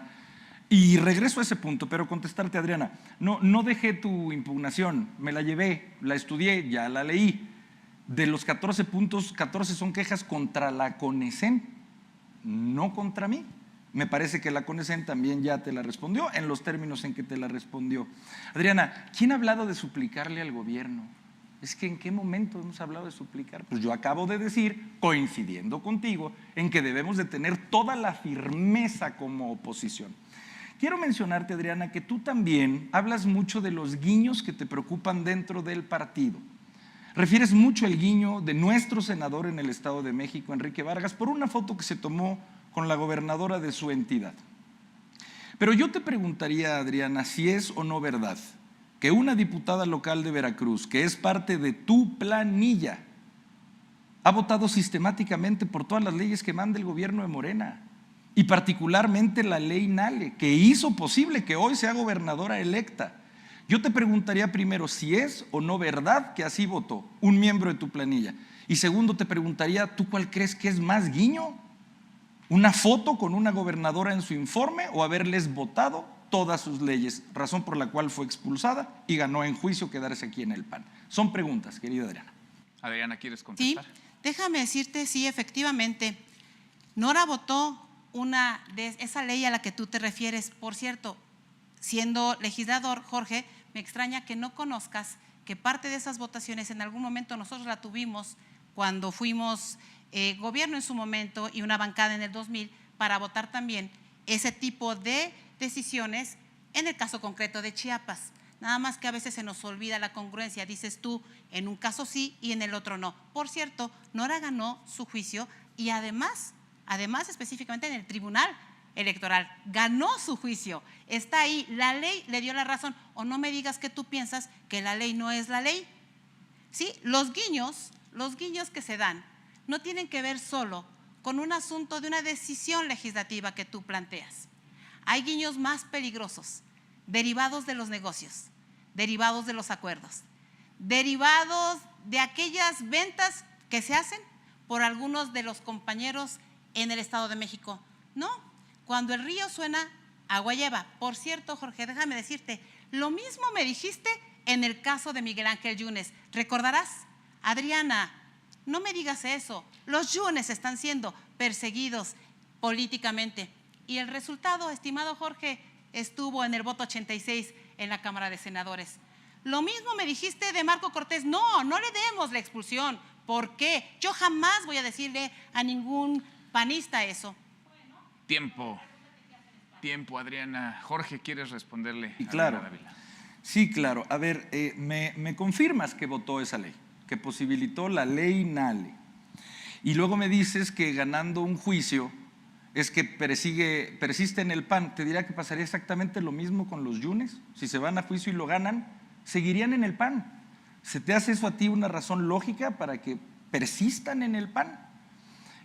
Y regreso a ese punto, pero contestarte, Adriana, no dejé tu impugnación, me la llevé, la estudié, ya la leí. De los 14 puntos, 14 son quejas contra la CONECEN, no contra mí. Me parece que la CONECEN también ya te la respondió en los términos en que te la respondió. Adriana, ¿quién ha hablado de suplicarle al gobierno? Es que ¿en qué momento hemos hablado de suplicar? Pues yo acabo de decir, coincidiendo contigo, en que debemos de tener toda la firmeza como oposición. Quiero mencionarte, Adriana, que tú también hablas mucho de los guiños que te preocupan dentro del partido. Refieres mucho el guiño de nuestro senador en el Estado de México, Enrique Vargas, por una foto que se tomó con la gobernadora de su entidad. Pero yo te preguntaría, Adriana, si es o no verdad que una diputada local de Veracruz, que es parte de tu planilla, ha votado sistemáticamente por todas las leyes que manda el gobierno de Morena, y particularmente la ley Nale, que hizo posible que hoy sea gobernadora electa. Yo te preguntaría primero si es o no verdad que así votó un miembro de tu planilla. Y segundo, te preguntaría, ¿tú cuál crees que es más guiño? ¿Una foto con una gobernadora en su informe o haberles votado todas sus leyes, razón por la cual fue expulsada y ganó en juicio quedarse aquí en el PAN? Son preguntas, querida Adriana. Adriana, ¿quieres contestar? Sí, déjame decirte, sí, efectivamente, Nora votó una de esa ley a la que tú te refieres. Por cierto, siendo legislador, Jorge, me extraña que no conozcas que parte de esas votaciones en algún momento nosotros la tuvimos cuando fuimos gobierno en su momento y una bancada en el 2000 para votar también ese tipo de decisiones en el caso concreto de Chiapas. Nada más que a veces se nos olvida la congruencia, dices tú, en un caso sí y en el otro no. Por cierto, Nora ganó su juicio y además específicamente en el Tribunal Electoral, ganó su juicio, está ahí, la ley le dio la razón. O no me digas que tú piensas que la ley no es la ley. ¿Sí? Los guiños que se dan no tienen que ver solo con un asunto de una decisión legislativa que tú planteas. Hay guiños más peligrosos, derivados de los negocios, derivados de los acuerdos, derivados de aquellas ventas que se hacen por algunos de los compañeros en el Estado de México. No, cuando el río suena, agua lleva. Por cierto, Jorge, déjame decirte, lo mismo me dijiste en el caso de Miguel Ángel Yunes. ¿Recordarás? Adriana, no me digas eso. Los Yunes están siendo perseguidos políticamente. Y el resultado, estimado Jorge, estuvo en el voto 86 en la Cámara de Senadores. Lo mismo me dijiste de Marco Cortés. No, no le demos la expulsión. ¿Por qué? Yo jamás voy a decirle a ningún panista eso. Tiempo, Adriana. Jorge, ¿quieres responderle? Y claro, a Dávila? sí, claro. A ver, me confirmas que votó esa ley, que posibilitó la ley Nale. Y luego me dices que ganando un juicio es que persiste en el PAN. Te diría que pasaría exactamente lo mismo con los Yunes. Si se van a juicio y lo ganan, seguirían en el PAN. ¿Se te hace eso a ti una razón lógica para que persistan en el PAN?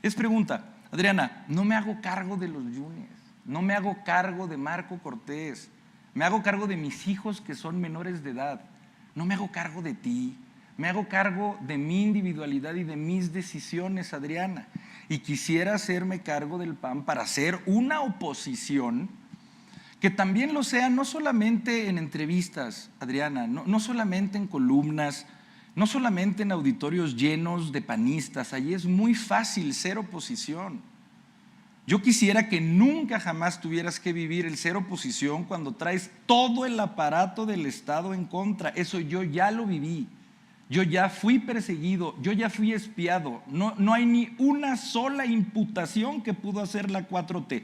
Es pregunta. Adriana, no me hago cargo de los Yunes, no me hago cargo de Marco Cortés, me hago cargo de mis hijos que son menores de edad, no me hago cargo de ti, me hago cargo de mi individualidad y de mis decisiones, Adriana. Y quisiera hacerme cargo del PAN para hacer una oposición que también lo sea no solamente en entrevistas, Adriana, no solamente en columnas, no solamente en auditorios llenos de panistas. Allí es muy fácil ser oposición. Yo quisiera que nunca jamás tuvieras que vivir el ser oposición cuando traes todo el aparato del Estado en contra. Eso yo ya lo viví. Yo ya fui perseguido, yo ya fui espiado. No hay ni una sola imputación que pudo hacer la 4T.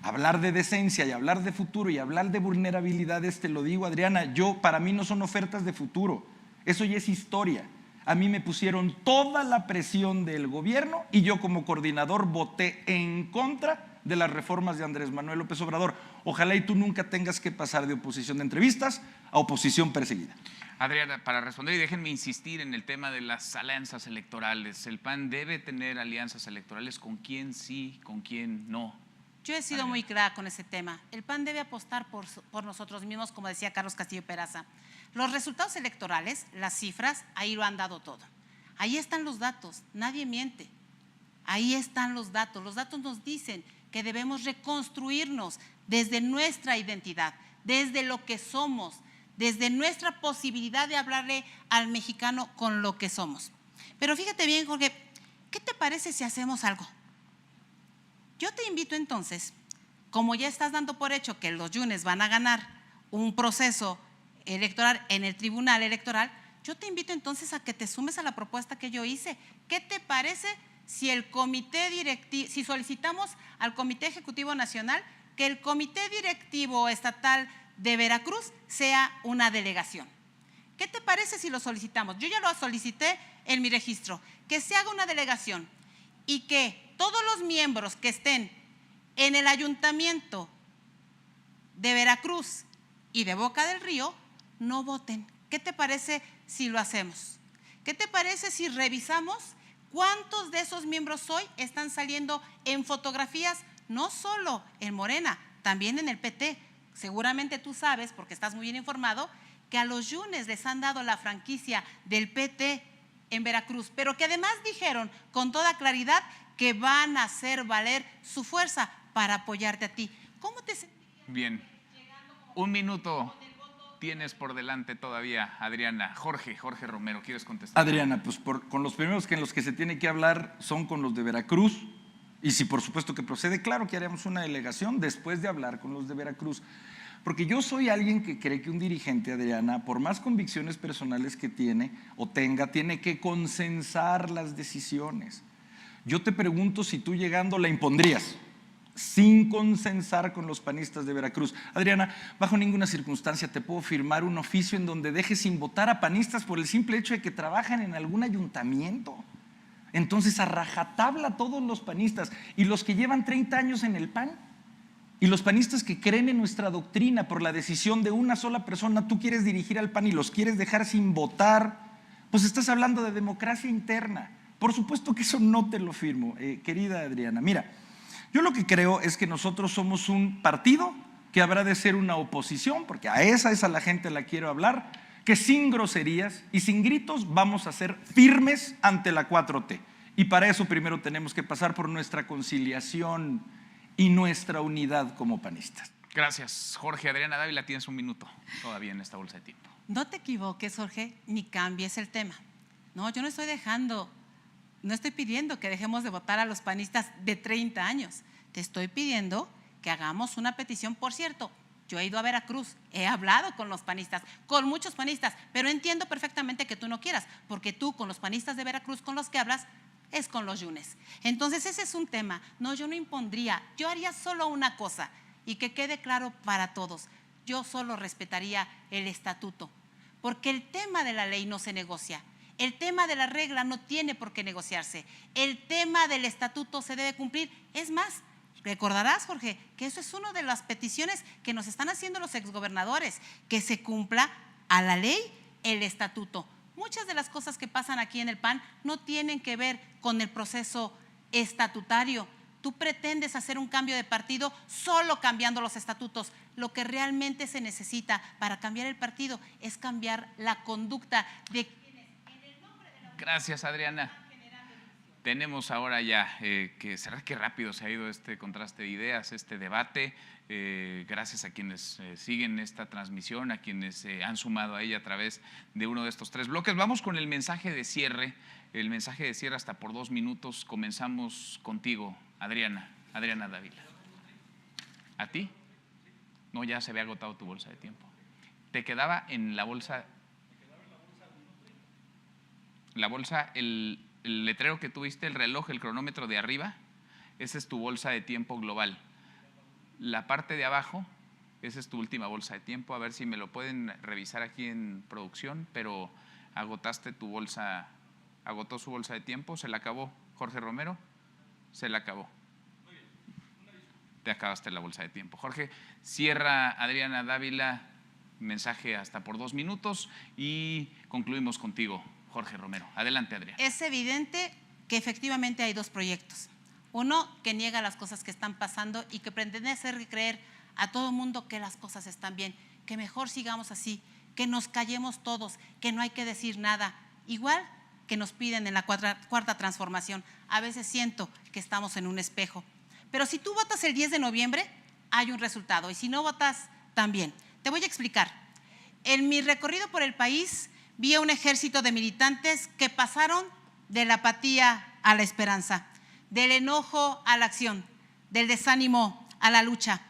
Hablar de decencia y hablar de futuro y hablar de vulnerabilidades, te lo digo, Adriana, para mí no son ofertas de futuro. Eso ya es historia. A mí me pusieron toda la presión del gobierno y yo como coordinador voté en contra de las reformas de Andrés Manuel López Obrador. Ojalá y tú nunca tengas que pasar de oposición de entrevistas a oposición perseguida. Adriana, para responder, y déjenme insistir en el tema de las alianzas electorales. El PAN debe tener alianzas electorales. ¿Con quién sí, con quién no? Yo he sido muy clara con ese tema. El PAN debe apostar por nosotros mismos, como decía Carlos Castillo Peraza. Los resultados electorales, las cifras, ahí lo han dado todo. Ahí están los datos, nadie miente. Ahí están los datos. Los datos nos dicen que debemos reconstruirnos desde nuestra identidad, desde lo que somos, desde nuestra posibilidad de hablarle al mexicano con lo que somos. Pero fíjate bien, Jorge, ¿qué te parece si hacemos algo? Yo te invito entonces, como ya estás dando por hecho que los Yunes van a ganar un proceso electoral en el Tribunal Electoral, yo te invito entonces a que te sumes a la propuesta que yo hice. ¿Qué te parece si el comité directivo, si solicitamos al Comité Ejecutivo Nacional que el Comité Directivo Estatal de Veracruz sea una delegación? ¿Qué te parece si lo solicitamos? Yo ya lo solicité en mi registro, que se haga una delegación y que todos los miembros que estén en el Ayuntamiento de Veracruz y de Boca del Río no voten. ¿Qué te parece si lo hacemos? ¿Qué te parece si revisamos cuántos de esos miembros hoy están saliendo en fotografías, no solo en Morena, también en el PT? Seguramente tú sabes, porque estás muy bien informado, que a los Yunes les han dado la franquicia del PT en Veracruz, pero que además dijeron con toda claridad que van a hacer valer su fuerza para apoyarte a ti. ¿Cómo te sentirías? Bien, un minuto tienes por delante todavía, Adriana. Jorge Romero, ¿quieres contestar? Adriana, pues con los primeros en los que se tiene que hablar son con los de Veracruz. Y si por supuesto que procede, claro que haremos una delegación después de hablar con los de Veracruz. Porque yo soy alguien que cree que un dirigente, Adriana, por más convicciones personales que tiene o tenga, tiene que consensar las decisiones. Yo te pregunto si tú llegando la impondrías sin consensar con los panistas de Veracruz. Adriana, bajo ninguna circunstancia te puedo firmar un oficio en donde dejes sin votar a panistas por el simple hecho de que trabajan en algún ayuntamiento. Entonces, a rajatabla todos los panistas y los que llevan 30 años en el PAN y los panistas que creen en nuestra doctrina por la decisión de una sola persona, tú quieres dirigir al PAN y los quieres dejar sin votar, pues estás hablando de democracia interna. Por supuesto que eso no te lo firmo, querida Adriana. Mira, yo lo que creo es que nosotros somos un partido que habrá de ser una oposición, porque a esa es a la gente la quiero hablar, que sin groserías y sin gritos vamos a ser firmes ante la 4T. Y para eso primero tenemos que pasar por nuestra conciliación y nuestra unidad como panistas. Gracias, Jorge. Adriana Dávila, tienes un minuto todavía en esta bolsa de tiempo. No te equivoques, Jorge, ni cambies el tema. No, yo no estoy pidiendo que dejemos de votar a los panistas de 30 años. Te estoy pidiendo que hagamos una petición. Por cierto, yo he ido a Veracruz, he hablado con los panistas, con muchos panistas, pero entiendo perfectamente que tú no quieras, porque tú con los panistas de Veracruz con los que hablas es con los yunes. Entonces ese es un tema. No, yo no impondría, yo haría solo una cosa y que quede claro para todos. Yo solo respetaría el estatuto, porque el tema de la ley no se negocia. El tema de la regla no tiene por qué negociarse. El tema del estatuto se debe cumplir. Es más, recordarás, Jorge, que eso es una de las peticiones que nos están haciendo los exgobernadores, que se cumpla a la ley el estatuto. Muchas de las cosas que pasan aquí en el PAN no tienen que ver con el proceso estatutario. Tú pretendes hacer un cambio de partido solo cambiando los estatutos. Lo que realmente se necesita para cambiar el partido es cambiar la conducta de quienes en el nombre de la… Gracias, Adriana. Tenemos ahora ya que cerrar. Qué rápido se ha ido este contraste de ideas, este debate. Gracias a quienes siguen esta transmisión, a quienes han sumado a ella a través de uno de estos 3 bloques. Vamos con el mensaje de cierre. El mensaje de cierre hasta por 2 minutos. Comenzamos contigo, Adriana Dávila. ¿A ti? No, ya se había agotado tu bolsa de tiempo. Te quedaba en la bolsa. La bolsa, el letrero que tuviste, el reloj, el cronómetro de arriba, esa es tu bolsa de tiempo global. La parte de abajo, esa es tu última bolsa de tiempo. A ver si me lo pueden revisar aquí en producción, pero agotaste tu bolsa, agotó su bolsa de tiempo, se la acabó. Jorge Romero, se la acabó. Te acabaste la bolsa de tiempo. Jorge, cierra Adriana Dávila, mensaje hasta por 2 minutos y concluimos contigo, Jorge Romero. Adelante, Adriana. Es evidente que efectivamente hay 2 proyectos. Uno que niega las cosas que están pasando y que pretende hacer creer a todo el mundo que las cosas están bien, que mejor sigamos así, que nos callemos todos, que no hay que decir nada. Igual que nos piden en la cuarta transformación. A veces siento que estamos en un espejo. Pero si tú votas el 10 de noviembre, hay un resultado. Y si no votas, también. Te voy a explicar. En mi recorrido por el país, vi a un ejército de militantes que pasaron de la apatía a la esperanza, del enojo a la acción, del desánimo a la lucha.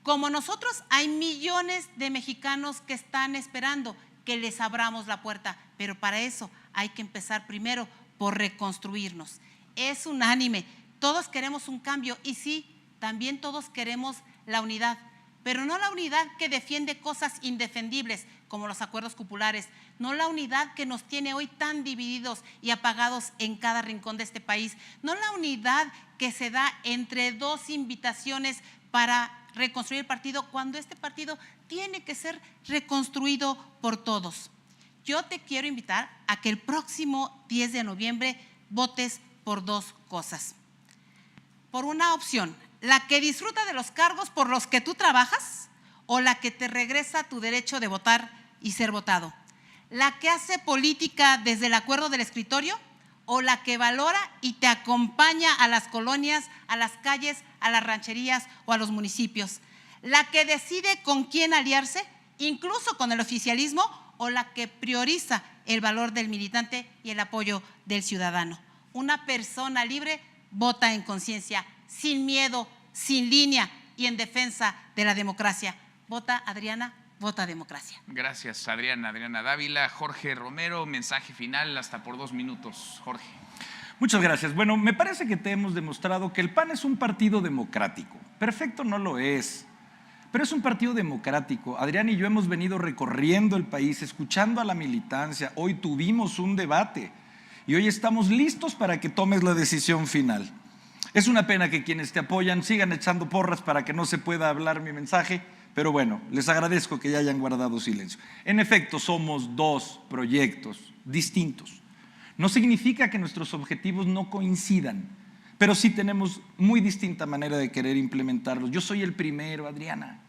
Como nosotros, hay millones de mexicanos que están esperando que les abramos la puerta, pero para eso hay que empezar primero por reconstruirnos. Es unánime, todos queremos un cambio y sí, también todos queremos la unidad, pero no la unidad que defiende cosas indefendibles como los acuerdos cupulares, no la unidad que nos tiene hoy tan divididos y apagados en cada rincón de este país, no la unidad que se da entre 2 invitaciones para reconstruir el partido, cuando este partido tiene que ser reconstruido por todos. Yo te quiero invitar a que el próximo 10 de noviembre votes por 2 cosas. Por una opción, la que disfruta de los cargos por los que tú trabajas o la que te regresa tu derecho de votar y ser votado. La que hace política desde el acuerdo del escritorio o la que valora y te acompaña a las colonias, a las calles, a las rancherías o a los municipios. La que decide con quién aliarse, incluso con el oficialismo, o la que prioriza el valor del militante y el apoyo del ciudadano. Una persona libre vota en conciencia, sin miedo, sin línea y en defensa de la democracia. vota Adriana, vota democracia. Gracias, Adriana Dávila. Jorge Romero, mensaje final hasta por 2 minutos. Jorge. Muchas gracias. Bueno, me parece que te hemos demostrado que el PAN es un partido democrático. Perfecto no lo es, pero es un partido democrático. Adrián y yo hemos venido recorriendo el país, escuchando a la militancia. Hoy tuvimos un debate y hoy estamos listos para que tomes la decisión final. Es una pena que quienes te apoyan sigan echando porras para que no se pueda hablar mi mensaje, pero bueno, les agradezco que ya hayan guardado silencio. En efecto, somos 2 proyectos distintos. No significa que nuestros objetivos no coincidan, pero sí tenemos muy distinta manera de querer implementarlos. Yo soy el primero, Adriana,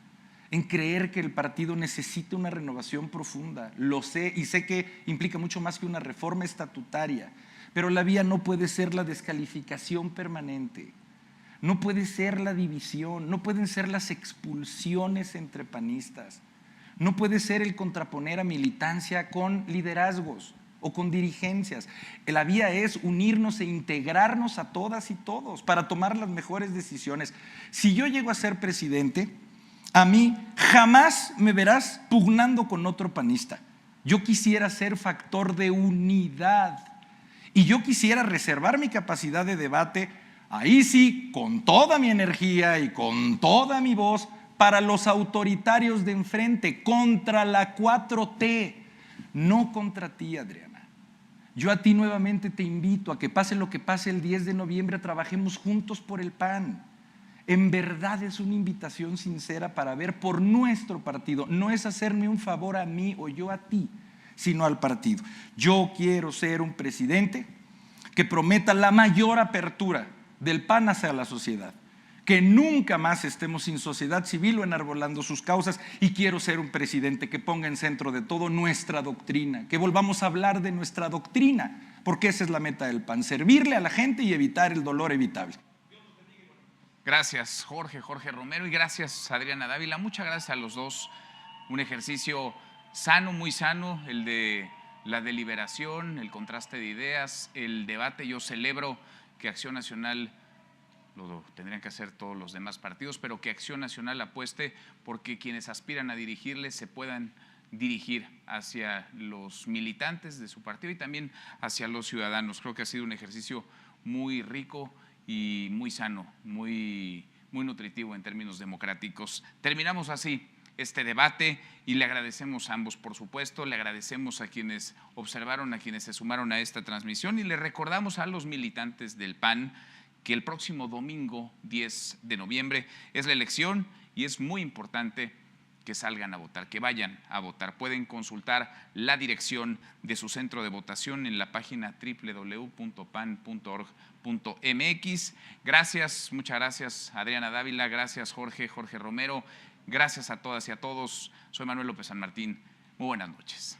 en creer que el partido necesita una renovación profunda. Lo sé y sé que implica mucho más que una reforma estatutaria, pero la vía no puede ser la descalificación permanente, no puede ser la división, no pueden ser las expulsiones entre panistas, no puede ser el contraponer a militancia con liderazgos o con dirigencias. La vía es unirnos e integrarnos a todas y todos para tomar las mejores decisiones. Si yo llego a ser presidente, a mí jamás me verás pugnando con otro panista. Yo quisiera ser factor de unidad y yo quisiera reservar mi capacidad de debate, ahí sí, con toda mi energía y con toda mi voz, para los autoritarios de enfrente, contra la 4T, no contra ti, Adriana. Yo a ti nuevamente te invito a que pase lo que pase el 10 de noviembre, trabajemos juntos por el PAN. En verdad es una invitación sincera para ver por nuestro partido. No es hacerme un favor a mí o yo a ti, sino al partido. Yo quiero ser un presidente que prometa la mayor apertura del PAN hacia la sociedad, que nunca más estemos sin sociedad civil o enarbolando sus causas, y quiero ser un presidente que ponga en centro de todo nuestra doctrina, que volvamos a hablar de nuestra doctrina, porque esa es la meta del PAN, servirle a la gente y evitar el dolor evitable. Gracias, Jorge Romero, y gracias, Adriana Dávila. Muchas gracias a los dos. Un ejercicio sano, muy sano, el de la deliberación, el contraste de ideas, el debate. Yo celebro que Acción Nacional, lo tendrían que hacer todos los demás partidos, pero que Acción Nacional apueste porque quienes aspiran a dirigirle se puedan dirigir hacia los militantes de su partido y también hacia los ciudadanos. Creo que ha sido un ejercicio muy rico y muy sano, muy nutritivo en términos democráticos. Terminamos así este debate y le agradecemos a ambos, por supuesto, le agradecemos a quienes observaron, a quienes se sumaron a esta transmisión, y le recordamos a los militantes del PAN que el próximo domingo 10 de noviembre es la elección y es muy importante que salgan a votar, que vayan a votar. Pueden consultar la dirección de su centro de votación en la página www.pan.org.mx. Gracias, muchas gracias, Adriana Dávila, gracias, Jorge Romero, gracias a todas y a todos. Soy Manuel López San Martín. Muy buenas noches.